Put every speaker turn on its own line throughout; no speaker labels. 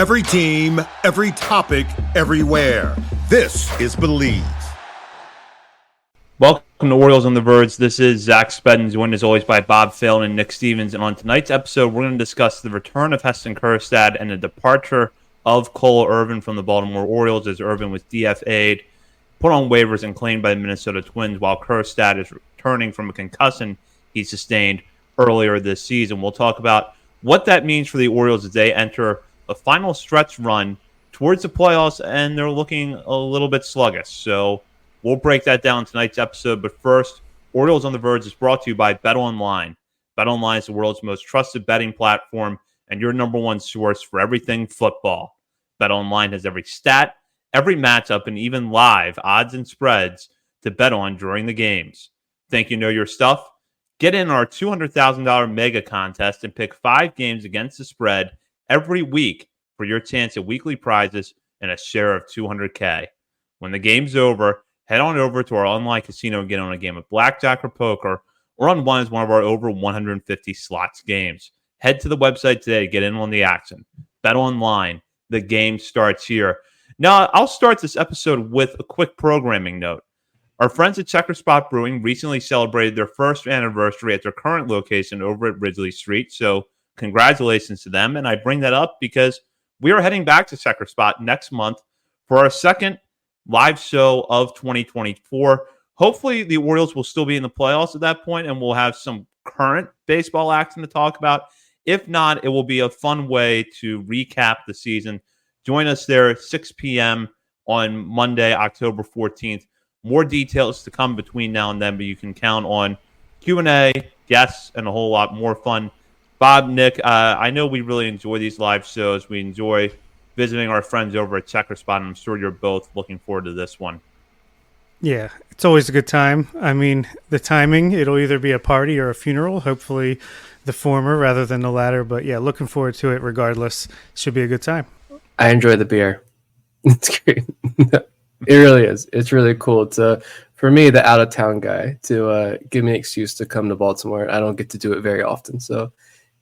Every team, every topic, everywhere. This is Believe.
Welcome to Orioles on the Verge. This is Zach Spedden, joined as always by Bob Phil and Nick Stevens. And on tonight's episode, we're going to discuss the return of Heston Kjerstad and the departure of Cole Irvin from the Baltimore Orioles, as Irvin was DFA'd, put on waivers, and claimed by the Minnesota Twins, while Kjerstad is returning from a concussion he sustained earlier this season. We'll talk about what that means for the Orioles as they enter a final stretch run towards the playoffs, and they're looking a little bit sluggish. So we'll break that down in tonight's episode. But first, Orioles on the Verge is brought to you by BetOnline. BetOnline is the world's most trusted betting platform and your number one source for everything football. BetOnline has every stat, every matchup, and even live odds and spreads to bet on during the games. Think you know your stuff? Get in our $200,000 mega contest and pick 5 games against the spread every week for your chance at weekly prizes and a share of $200K. When the game's over, head on over to our online casino and get on a game of blackjack or poker, or on one of our over 150 slots games. Head to the website today to get in on the action. Bet online. The game starts here. Now, I'll start this episode with a quick programming note. Our friends at Checker Spot Brewing recently celebrated their first anniversary at their current location over at Ridley Street, so congratulations to them. And I bring that up because we are heading back to Checker Spot next month for our second live show of 2024. Hopefully the Orioles will still be in the playoffs at that point, and we'll have some current baseball action to talk about. If not, it will be a fun way to recap the season. Join us there at 6 p.m. on Monday, October 14th. More details to come between now and then, but you can count on Q&A, guests, and a whole lot more fun. Bob, Nick, I know we really enjoy these live shows. We enjoy visiting our friends over at Checker Spot, and I'm sure you're both looking forward to this one.
Yeah, it's always a good time. I mean, the timing, it'll either be a party or a funeral, hopefully the former rather than the latter. But yeah, looking forward to it regardless. Should be a good time.
I enjoy the beer. It's great. It really is. It's really cool to, for me, the out-of-town guy, to give me an excuse to come to Baltimore. I don't get to do it very often, so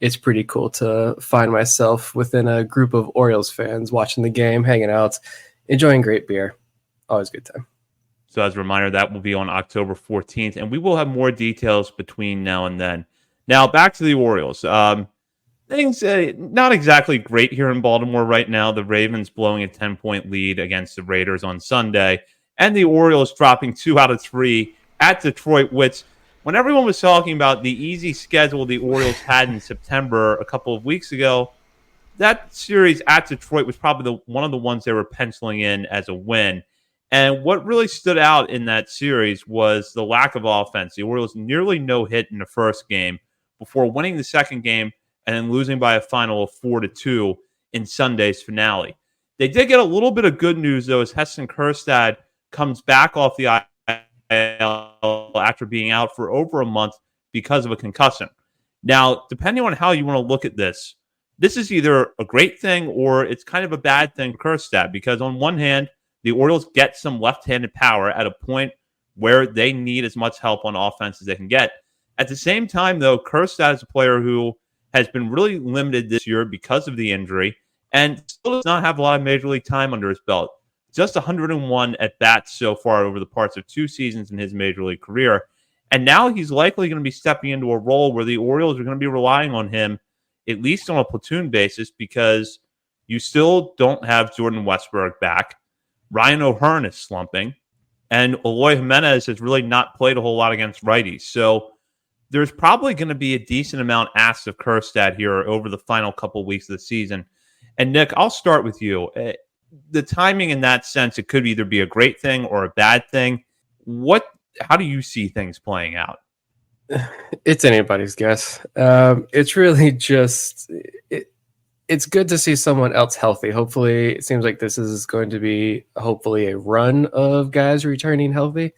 it's pretty cool to find myself within a group of Orioles fans watching the game, hanging out, enjoying great beer. Always a good time.
So as a reminder, that will be on October 14th, and we will have more details between now and then. Now, back to the Orioles. Things not exactly great here in Baltimore right now. The Ravens blowing a 10-point lead against the Raiders on Sunday, and the Orioles dropping 2 out of 3 at Detroit, which, when everyone was talking about the easy schedule the Orioles had in September a couple of weeks ago, that series at Detroit was probably one of the ones they were penciling in as a win. And what really stood out in that series was the lack of offense. The Orioles nearly no hit in the first game before winning the second game and then losing by a final of 4-2 in Sunday's finale. They did get a little bit of good news, though, as Heston Kjerstad comes back off the IL after being out for over a month because of a concussion. Now, depending on how you want to look at this is either a great thing or it's kind of a bad thing for Kjerstad, because on one hand, the Orioles get some left-handed power at a point where they need as much help on offense as they can get. At the same time, though, Kjerstad is a player who has been really limited this year because of the injury and still does not have a lot of Major League time under his belt. Just 101 at-bats so far over the parts of 2 seasons in his Major League career. And now he's likely going to be stepping into a role where the Orioles are going to be relying on him, at least on a platoon basis, because you still don't have Jordan Westburg back. Ryan O'Hearn is slumping, and Eloy Jimenez has really not played a whole lot against righties. So there's probably going to be a decent amount asked of Kjerstad here over the final couple of weeks of the season. And Nick, I'll start with you. The timing in that sense, it could either be a great thing or a bad thing. How do you see things playing out?
It's anybody's guess. It's really just it's good to see someone else healthy. Hopefully, it seems like this is going to be hopefully a run of guys returning healthy.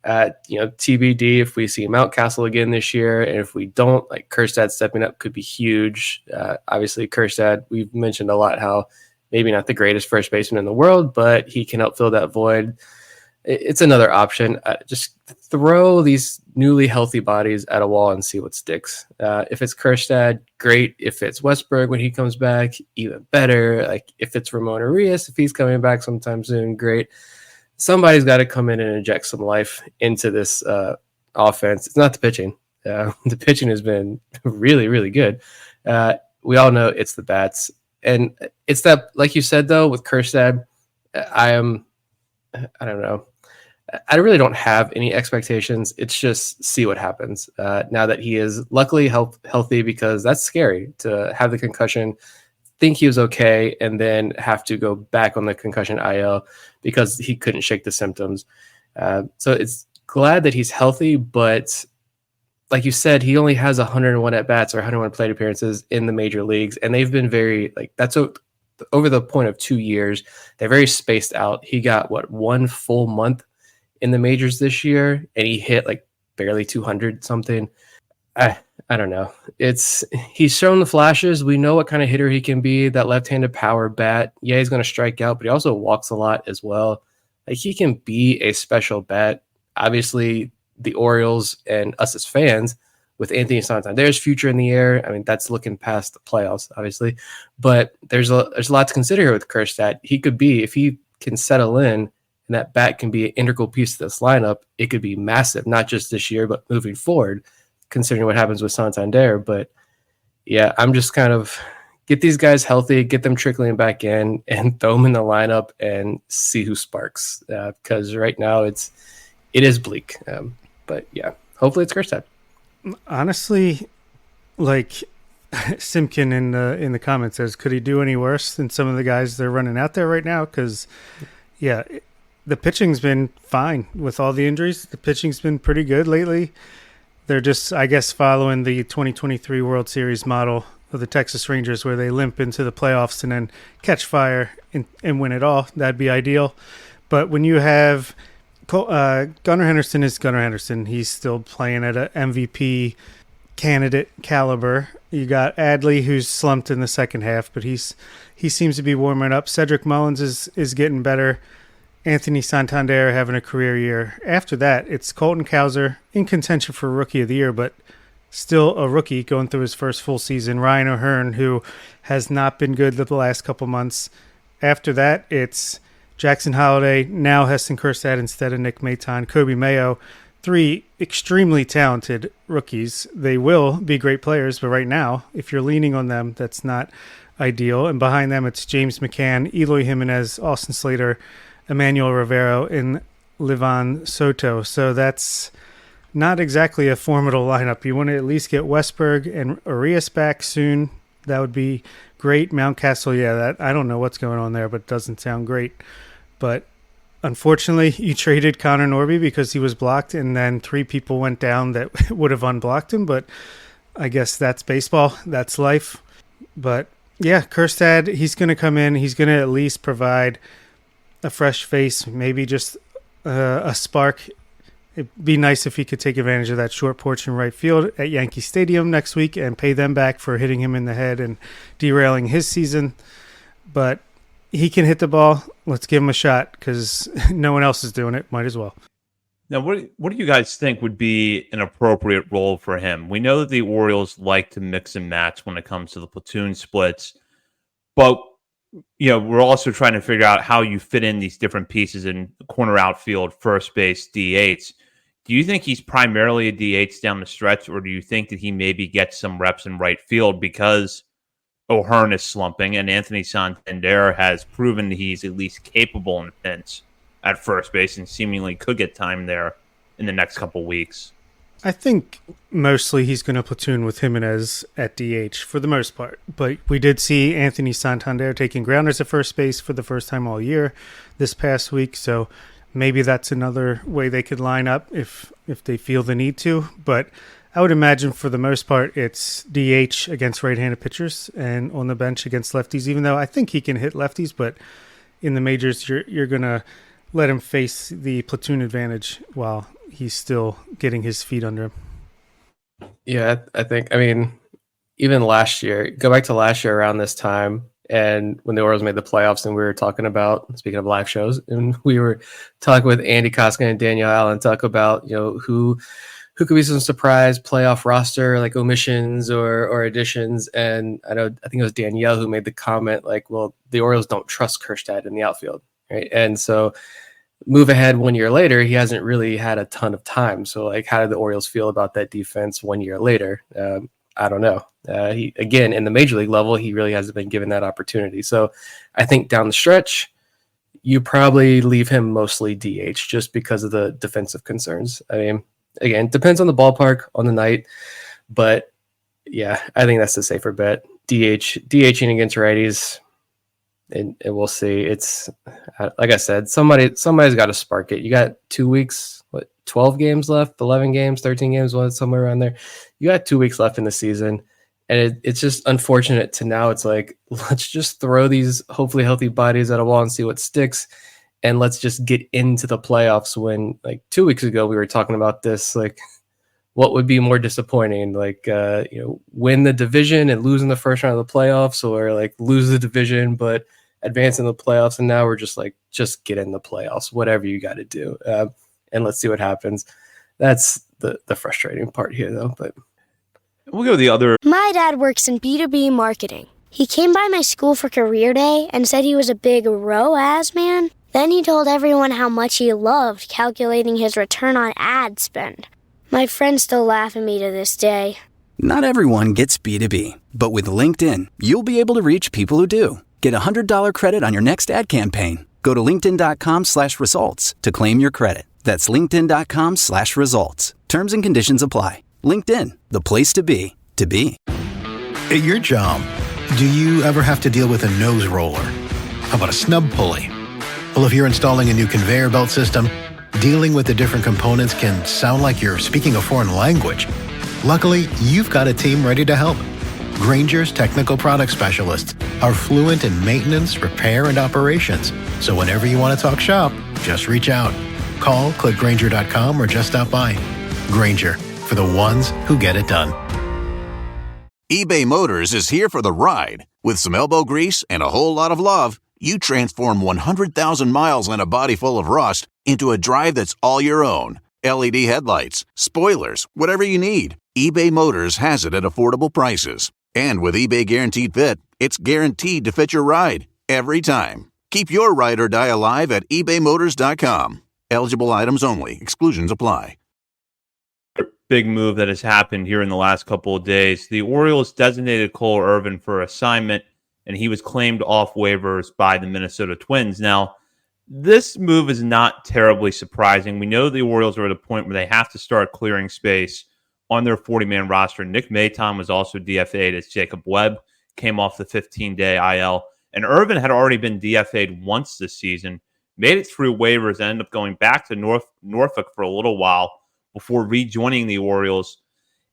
TBD if we see Mountcastle again this year, and if we don't, like, Kjerstad stepping up could be huge. Obviously, Kjerstad, we've mentioned a lot how maybe not the greatest first baseman in the world, but he can help fill that void. it's another option. Just throw these newly healthy bodies at a wall and see what sticks. If it's Kjerstad, great. If it's Westberg when he comes back, even better. Like if it's Ramon Arias, if he's coming back sometime soon, great. Somebody's got to come in and inject some life into this offense. It's not the pitching. The pitching has been really, really good. We all know it's the bats. And it's that, like you said, though, with Kjerstad, I don't know. I really don't have any expectations. It's just see what happens. Now that he is luckily healthy, because that's scary to have the concussion, think he was okay, and then have to go back on the concussion IL because he couldn't shake the symptoms. So it's glad that he's healthy, but like you said, he only has 101 at bats or 101 plate appearances in the major leagues, and they've been very over the point of 2 years. They're very spaced out. He got 1 full month in the majors this year, and he hit like barely 200 something. I don't know. He's shown the flashes. We know what kind of hitter he can be. That left-handed power bat. Yeah, he's going to strike out, but he also walks a lot as well. Like he can be a special bat. Obviously, the Orioles and us as fans, with Anthony Santander's future in the air, I mean, that's looking past the playoffs, obviously. But there's a lot to consider here with Kjerstad. He could be, if he can settle in, and that bat can be an integral piece of this lineup, it could be massive, not just this year, but moving forward, considering what happens with Santander. But yeah, I'm just kind of get these guys healthy, get them trickling back in, and throw them in the lineup and see who sparks. Because right now it is bleak. But yeah, hopefully it's Kjerstad.
Honestly, like Simkin in the comments says, could he do any worse than some of the guys they're running out there right now? Because yeah, the pitching's been fine with all the injuries. The pitching's been pretty good lately. They're just, I guess, following the 2023 World Series model of the Texas Rangers, where they limp into the playoffs and then catch fire and win it all. That'd be ideal. But when you have Gunnar Henderson is Gunnar Henderson. He's still playing at an MVP candidate caliber. You got Adley, who's slumped in the second half, but he seems to be warming up. Cedric Mullins is getting better. Anthony Santander having a career year. After that, it's Colton Cowser in contention for Rookie of the Year, but still a rookie going through his first full season. Ryan O'Hearn, who has not been good the last couple months. After that, it's Jackson Holliday, now Heston Kjerstad instead of Nick Maton, Kobe Mayo, 3 extremely talented rookies. They will be great players, but right now, if you're leaning on them, that's not ideal. And behind them, it's James McCann, Eloy Jimenez, Austin Slater, Emmanuel Rivero, and Livan Soto. So that's not exactly a formidable lineup. You want to at least get Westberg and Arias back soon. That would be great. Mountcastle, yeah, I don't know what's going on there, but it doesn't sound great. But unfortunately, you traded Connor Norby because he was blocked, and then 3 people went down that would have unblocked him. But I guess that's baseball. That's life. But yeah, Kjerstad, he's going to come in. He's going to at least provide a fresh face, maybe just a spark. It'd be nice if he could take advantage of that short porch in right field at Yankee Stadium next week and pay them back for hitting him in the head and derailing his season. But he can hit the ball. Let's give him a shot because no one else is doing it. Might as well.
Now, what do you guys think would be an appropriate role for him? We know that the Orioles like to mix and match when it comes to the platoon splits, but we're also trying to figure out how you fit in these different pieces in corner outfield, first base, DH. Do you think he's primarily a DH down the stretch, or do you think that he maybe gets some reps in right field because O'Hearn is slumping and Anthony Santander has proven that he's at least capable in pinch at first base and seemingly could get time there in the next couple weeks?
I think mostly he's going to platoon with Jimenez at DH for the most part. But we did see Anthony Santander taking grounders at first base for the first time all year this past week. So maybe that's another way they could line up if they feel the need to. But I would imagine for the most part it's DH against right-handed pitchers and on the bench against lefties, even though I think he can hit lefties. But in the majors, you're going to let him face the platoon advantage while he's still getting his feet under him.
Yeah, I think, even last year, go back to last year around this time, And when the Orioles made the playoffs, and we were talking about, speaking of live shows, and we were talking with Andy Koska and Danielle Allen, talk about, who could be some surprise playoff roster, like omissions or additions. And I think it was Danielle who made the comment, like, well, the Orioles don't trust Kjerstad in the outfield, right? And so move ahead 1 year later, he hasn't really had a ton of time. So, like, how did the Orioles feel about that defense 1 year later? I don't know. He, again, in the major league level, he really hasn't been given that opportunity. So I think down the stretch, you probably leave him mostly DH just because of the defensive concerns. I mean, again, depends on the ballpark, on the night. But, yeah, I think that's the safer bet. DHing against righties, and we'll see. It's, like I said, somebody's got to spark it. You got 2 weeks, 12 games left, 11 games, 13 games, somewhere around there. You got 2 weeks left in the season. And it's just unfortunate to now. It's like, let's just throw these hopefully healthy bodies at a wall and see what sticks. And let's just get into the playoffs when, like, 2 weeks ago, we were talking about this, like, what would be more disappointing? Like, win the division and lose in the first round of the playoffs, or like lose the division, but advance in the playoffs. And now we're just like, just get in the playoffs, whatever you got to do. And let's see what happens. That's the frustrating part here, though. But
we'll go the other.
My dad works in B2B marketing. He came by my school for career day and said he was a big ROAS man. Then he told everyone how much he loved calculating his return on ad spend. My friends still laugh at me to this day.
Not everyone gets B2B, but with LinkedIn, you'll be able to reach people who do. Get a $100 credit on your next ad campaign. Go to linkedin.com/results to claim your credit. That's linkedin.com/results. Terms and conditions apply. LinkedIn, the place to be, to be.
At your job, do you ever have to deal with a nose roller? How about a snub pulley? Well, if you're installing a new conveyor belt system, dealing with the different components can sound like you're speaking a foreign language. Luckily, you've got a team ready to help. Grainger's technical product specialists are fluent in maintenance, repair, and operations. So whenever you want to talk shop, just reach out. Call, click Grainger.com, or just stop by. Grainger, for the ones who get it done.
eBay Motors is here for the ride. With some elbow grease and a whole lot of love, you transform 100,000 miles and a body full of rust into a drive that's all your own. LED headlights, spoilers, whatever you need, eBay Motors has it at affordable prices. And with eBay Guaranteed Fit, it's guaranteed to fit your ride every time. Keep your ride or die alive at ebaymotors.com. Eligible items only. Exclusions apply.
Big move that has happened here in the last couple of days. The Orioles designated Cole Irvin for assignment, and he was claimed off waivers by the Minnesota Twins. Now, this move is not terribly surprising. We know the Orioles are at a point where they have to start clearing space on their 40-man roster. Nick Maton was also DFA'd as Jacob Webb came off the 15-day IL. And Irvin had already been DFA'd once this season, made it through waivers, and ended up going back to Norfolk for a little while before rejoining the Orioles.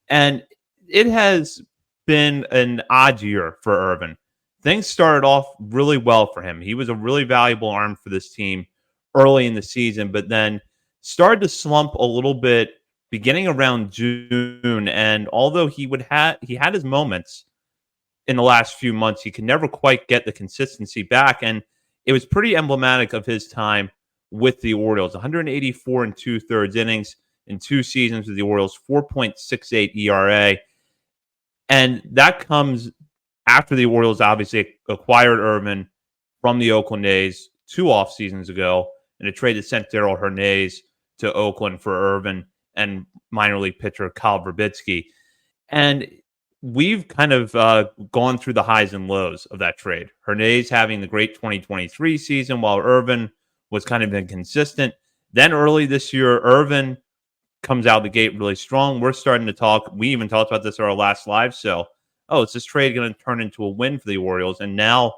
And it has been an odd year for Irvin. Things started off really well for him. He was a really valuable arm for this team early in the season, but then started to slump a little bit beginning around June. And although he had his moments in the last few months, he could never quite get the consistency back. And it was pretty emblematic of his time with the Orioles. 184 and 2/3 innings in 2 seasons with the Orioles, 4.68 ERA. And that comes after the Orioles obviously acquired Irvin from the Oakland A's 2 off seasons ago, and a trade that sent Darryl Hernandez to Oakland for Irvin and minor league pitcher Kyle Verbitsky. And we've kind of gone through the highs and lows of that trade. Hernandez having the great 2023 season, while Irvin was kind of inconsistent. Then early this year, Irvin comes out the gate really strong. We're starting to talk. We even talked about this at our last live show. Oh, is this trade going to turn into a win for the Orioles? And now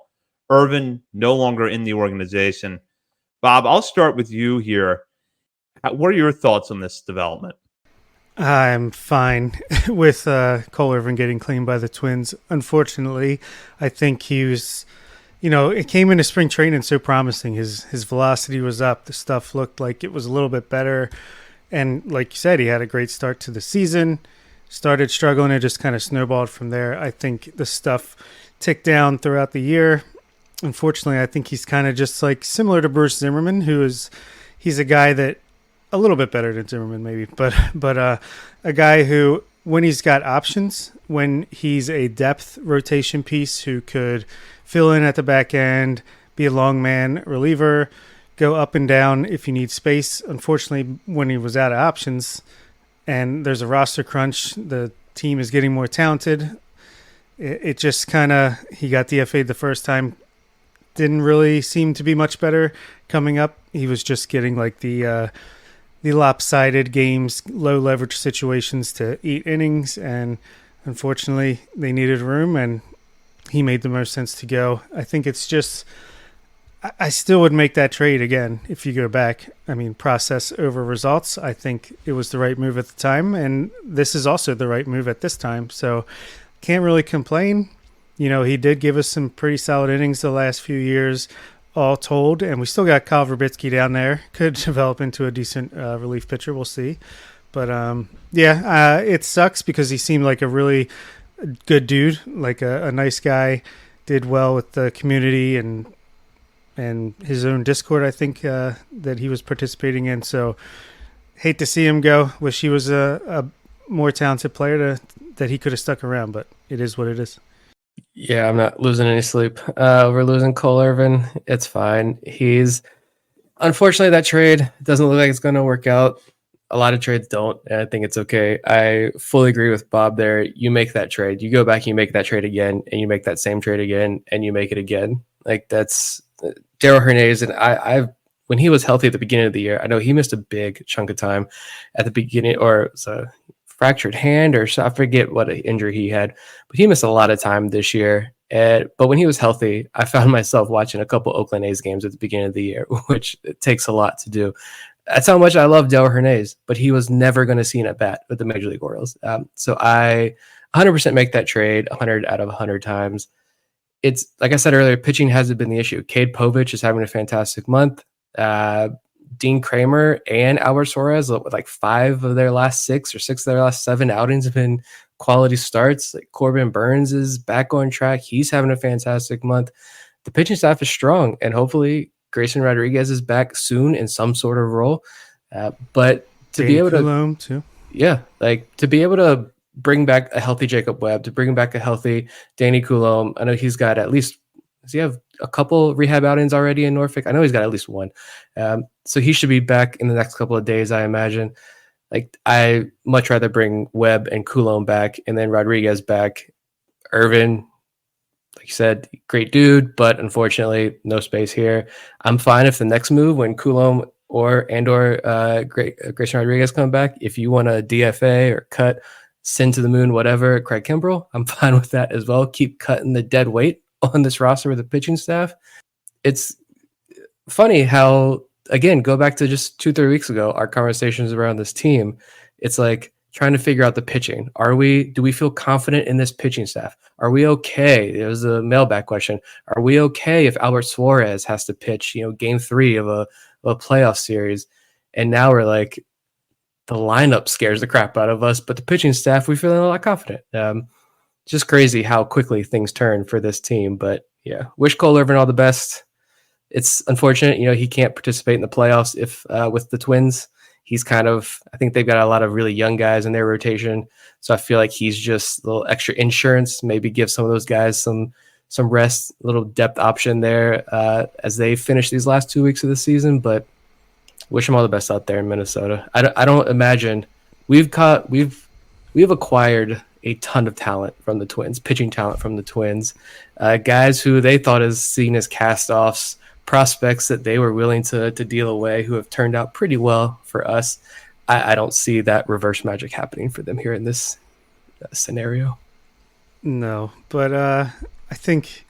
Irvin no longer in the organization. Bob, I'll start with you here. What are your thoughts on this development?
I'm fine with Cole Irvin getting claimed by the Twins. Unfortunately, I think he was, it came into spring training so promising. His velocity was up. The stuff looked like it was a little bit better. And like you said, he had a great start to the season. Started struggling and just kind of snowballed from there. I think the stuff tick down throughout the year. Unfortunately, I think he's kind of just like similar to Bruce Zimmerman, he's a guy that a little bit better than Zimmerman maybe, but a guy who, when he's got options, when he's a depth rotation piece who could fill in at the back end, be a long man reliever, go up and down if you need space. Unfortunately, when he was out of options and there's a roster crunch, the team is getting more talented. It just kind of, he got DFA'd the first time, didn't really seem to be much better coming up. He was just getting like the lopsided games, low leverage situations to eat innings, and unfortunately they needed room and he made the most sense to go. I think it's just, I still would make that trade again if you go back. I mean, process over results. I think it was the right move at the time, and this is also the right move at this time. So can't really complain. You know, he did give us some pretty solid innings the last few years, all told, and we still got Kyle Verbitsky down there. Could develop into a decent relief pitcher. We'll see. But, it sucks because he seemed like a really good dude, like a nice guy, did well with the community and his own Discord, I think, that he was participating in. So hate to see him go. Wish he was a more talented player that he could have stuck around, but it is what it is.
Yeah, I'm not losing any sleep. We're losing Cole Irvin. It's fine. Unfortunately, that trade doesn't look like it's going to work out. A lot of trades don't, and I think it's okay. I fully agree with Bob there. You make that trade. You go back, you make that trade again, and you make that same trade again, and you make it again. Like, that's Darryl Hernandez. And I when he was healthy at the beginning of the year, I know he missed a big chunk of time at the beginning, or it's a fractured hand, or I forget what injury he had, but he missed a lot of time this year. But when he was healthy, I found myself watching a couple Oakland A's games at the beginning of the year, which it takes a lot to do. That's how much I love Darryl Hernandez, but he was never going to see an at-bat with the Major League Orioles. So I 100% make that trade 100 out of 100 times. It's, like I said earlier, pitching hasn't been the issue. Cade Povich is having a fantastic month. Dean Kramer and Albert Suarez, with like 5 of their last 6 or 6 of their last 7 outings have been quality starts. Like Corbin Burns is back on track. He's having a fantastic month. The pitching staff is strong, and hopefully Grayson Rodriguez is back soon in some sort of role. But to be able to,
too.
Yeah, like to be able to bring back a healthy Jacob Webb, to bring back a healthy Danny Coulombe. I know he's got at least, does he have a couple rehab outings already in Norfolk? I know he's got at least one. So he should be back in the next couple of days, I imagine. Like, I much rather bring Webb and Coulombe back and then Rodriguez back. Irvin, like you said, great dude, but unfortunately, no space here. I'm fine if the next move, when Coulombe or Grayson Rodriguez come back, if you want to DFA or cut, send to the moon, whatever, Craig Kimbrell, I'm fine with that as well. Keep cutting the dead weight on this roster with the pitching staff. It's funny how, again, go back to just 2-3 weeks ago, our conversations around this team. It's like trying to figure out the pitching. Do we feel confident in this pitching staff? Are we okay? It was a mailbag question. Are we okay if Albert Suarez has to pitch, game 3 of a playoff series? And now we're like, the lineup scares the crap out of us, but the pitching staff, we feel a lot confident. Just crazy how quickly things turn for this team. But yeah, wish Cole Irvin all the best. It's unfortunate, he can't participate in the playoffs with the Twins. He's I think they've got a lot of really young guys in their rotation. So I feel like he's just a little extra insurance, maybe give some of those guys some rest, a little depth option there as they finish these last 2 weeks of the season. But wish them all the best out there in Minnesota. I don't imagine we've acquired a ton of talent from the Twins, pitching talent from the Twins, guys who they thought is seen as cast-offs, prospects that they were willing to deal away, who have turned out pretty well for us. I don't see that reverse magic happening for them here in this scenario.
No, but I think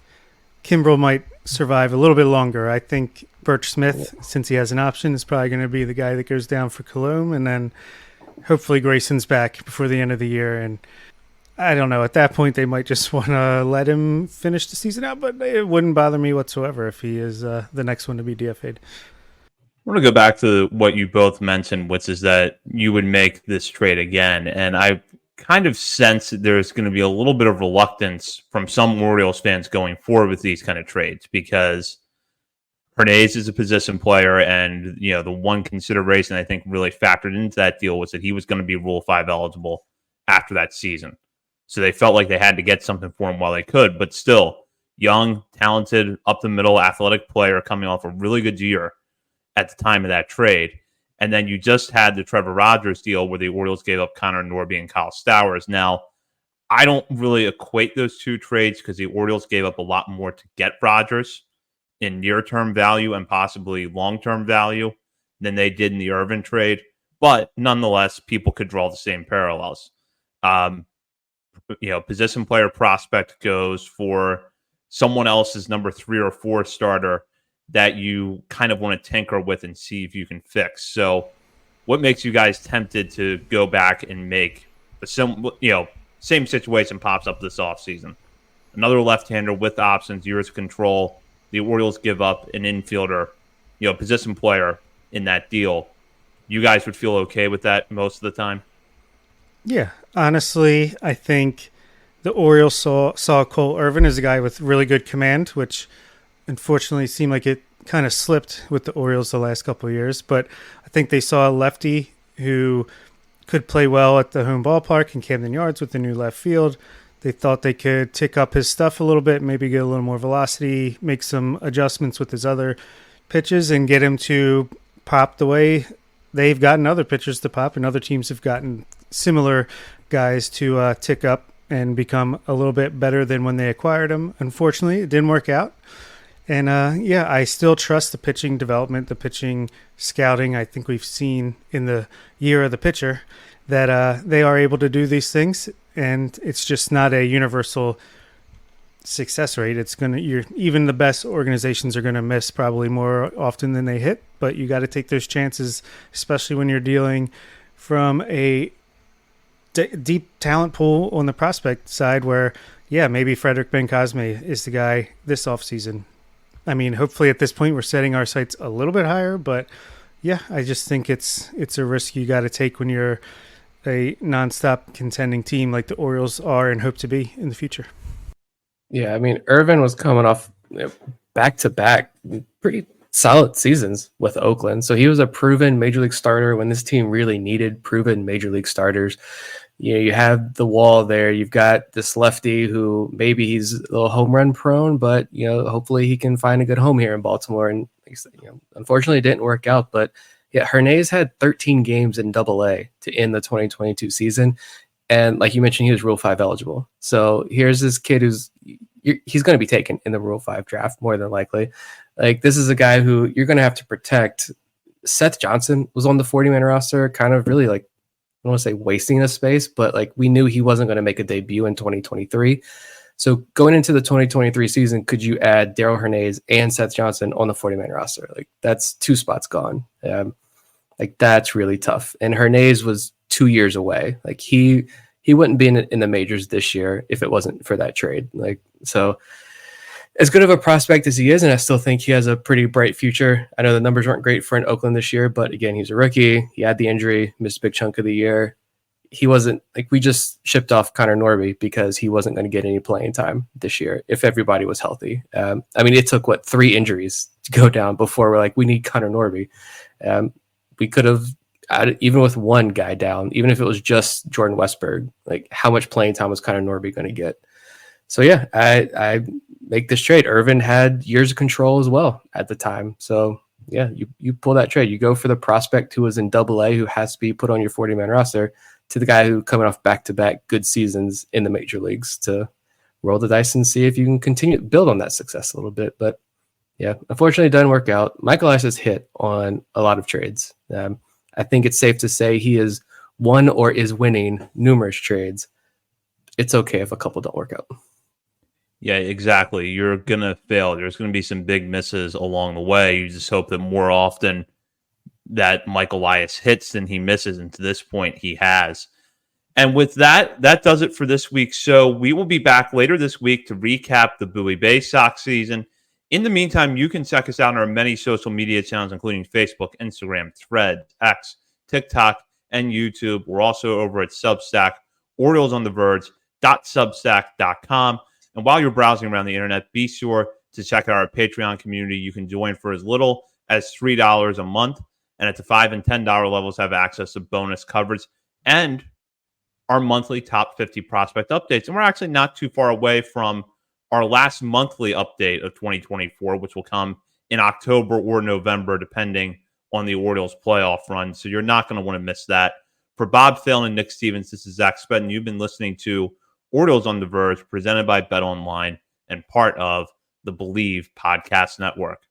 Kimbrell might survive a little bit longer. I think Birch Smith, since he has an option, is probably going to be the guy that goes down for Coulombe, and then hopefully Grayson's back before the end of the year. And I don't know, at that point they might just want to let him finish the season out, but it wouldn't bother me whatsoever if he is the next one to be DFA'd.
I want to go back to what you both mentioned, which is that you would make this trade again. And I kind of sense that there's going to be a little bit of reluctance from some Orioles fans going forward with these kind of trades because Hernandez is a position player, and the one consideration I think really factored into that deal was that he was going to be Rule 5 eligible after that season. So they felt like they had to get something for him while they could, but still, young, talented, up-the-middle, athletic player coming off a really good year at the time of that trade. And then you just had the Trevor Rogers deal where the Orioles gave up Connor Norby and Kyle Stowers. Now, I don't really equate those two trades because the Orioles gave up a lot more to get Rogers in near-term value and possibly long-term value than they did in the Irvin trade. But nonetheless, people could draw the same parallels. Position player prospect goes for someone else's number 3 or 4 starter that you kind of want to tinker with and see if you can fix. So what makes you guys tempted to go back and make the same situation pops up this offseason? Another left-hander with options, years of control. The Orioles give up an infielder, position player in that deal. You guys would feel okay with that most of the time?
Yeah, honestly, I think the Orioles saw Cole Irvin as a guy with really good command, which unfortunately seemed like it kind of slipped with the Orioles the last couple of years. But I think they saw a lefty who could play well at the home ballpark in Camden Yards with the new left field. They thought they could tick up his stuff a little bit, maybe get a little more velocity, make some adjustments with his other pitches, and get him to pop the way they've gotten other pitchers to pop, and other teams have gotten similar guys to tick up and become a little bit better than when they acquired him. Unfortunately, it didn't work out. And I still trust the pitching development, the pitching scouting. I think we've seen in the year of the pitcher that they are able to do these things, and it's just not a universal success rate. Even the best organizations are going to miss probably more often than they hit, but you got to take those chances, especially when you're dealing from a deep talent pool on the prospect side where, maybe Frederick Ben-Cosme is the guy this offseason. I mean, hopefully at this point we're setting our sights a little bit higher, but I just think it's a risk you got to take when you're a nonstop contending team like the Orioles are and hope to be in the future.
Yeah, I mean, Irvin was coming off back-to-back pretty solid seasons with Oakland. So he was a proven major league starter when this team really needed proven major league starters. You have the wall there. You've got this lefty who maybe he's a little home run prone, but hopefully he can find a good home here in Baltimore. And unfortunately, it didn't work out. But Hernandez had 13 games in AA to end the 2022 season, and like you mentioned, he was Rule 5 eligible. So here's this kid he's going to be taken in the Rule 5 draft more than likely. Like, this is a guy who you're going to have to protect. Seth Johnson was on the 40-man roster, kind of really like, I don't want to say wasting a space, but like we knew he wasn't going to make a debut in 2023. So going into the 2023 season, could you add Darell Hernandez and Seth Johnson on the 40-man roster? Like, that's 2 spots gone. Like, that's really tough. And Hernandez was 2 years away. Like, he wouldn't be in the majors this year if it wasn't for that trade. Like, so as good of a prospect as he is, and I still think he has a pretty bright future. I know the numbers weren't great for in Oakland this year, but again, he's a rookie. He had the injury, missed a big chunk of the year. He wasn't like, we just shipped off Connor Norby because he wasn't going to get any playing time this year if everybody was healthy. I mean, it took 3 injuries to go down before we're like, we need Connor Norby. We could have, even with one guy down, even if it was just Jordan Westberg, like how much playing time was Connor Norby going to get? So I make this trade. Irvin had years of control as well at the time. So you pull that trade. You go for the prospect who was in AA, who has to be put on your 40-man roster, to the guy who coming off back-to-back good seasons in the major leagues, to roll the dice and see if you can continue to build on that success a little bit. But unfortunately, it doesn't work out. Michael Elias has hit on a lot of trades. I think it's safe to say he is won or is winning numerous trades. It's okay if a couple don't work out.
Yeah, exactly. You're going to fail. There's going to be some big misses along the way. You just hope that more often that Michael Elias hits than he misses. And to this point, he has. And with that does it for this week's show. We will be back later this week to recap the Bowie Bay Sox season. In the meantime, you can check us out on our many social media channels, including Facebook, Instagram, Threads, X, TikTok, and YouTube. We're also over at Substack, oriolesontheverge.substack.com. And while you're browsing around the internet, be sure to check out our Patreon community. You can join for as little as $3 a month, and at the $5 and $10 levels have access to bonus coverage and our monthly top 50 prospect updates. And we're actually not too far away from our last monthly update of 2024, which will come in October or November, depending on the Orioles playoff run. So you're not going to want to miss that. For Bob Phelan and Nick Stevens, this is Zach Spedden. You've been listening to Orioles on the Verge, presented by BetOnline and part of the Believe Podcast Network.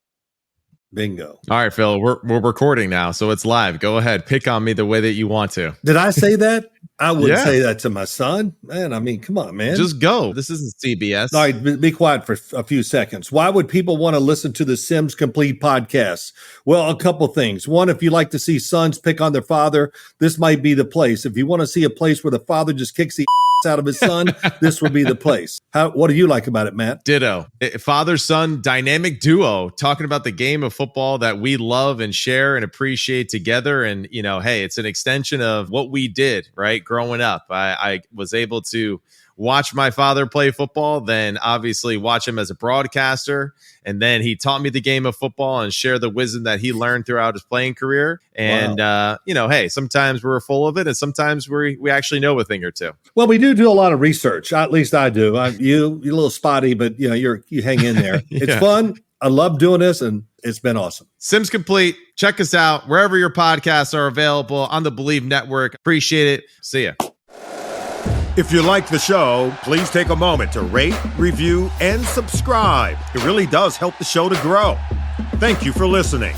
Bingo.
All right, Phil, we're recording now, so it's live. Go ahead. Pick on me the way that you want to.
Did I say that? I wouldn't
Yeah.
say that to my son. Man, I mean, come on, man.
Just go. This isn't CBS.
All right, be quiet for a few seconds. Why would people want to listen to the Sims Complete podcast? Well, a couple things. One, if you like to see sons pick on their father, this might be the place. If you want to see a place where the father just kicks the out of his son, this would be the place. What do you like about it, Matt?
Ditto. Father-son dynamic duo talking about the game of football that we love and share and appreciate together. And, you know, hey, it's an extension of what we did, right? Growing up, I was able to watch my father play football, then obviously watch him as a broadcaster. And then he taught me the game of football and share the wisdom that he learned throughout his playing career. And, you know, hey, sometimes we're full of it and sometimes we actually know a thing or two.
Well, we do a lot of research. At least I do. You're a little spotty, but you know, you hang in there.
Yeah.
It's fun. I love doing this, and it's been awesome.
Sims Complete. Check us out wherever your podcasts are available on the Believe Network. Appreciate it. See ya.
If you like the show, please take a moment to rate, review, and subscribe. It really does help the show to grow. Thank you for listening.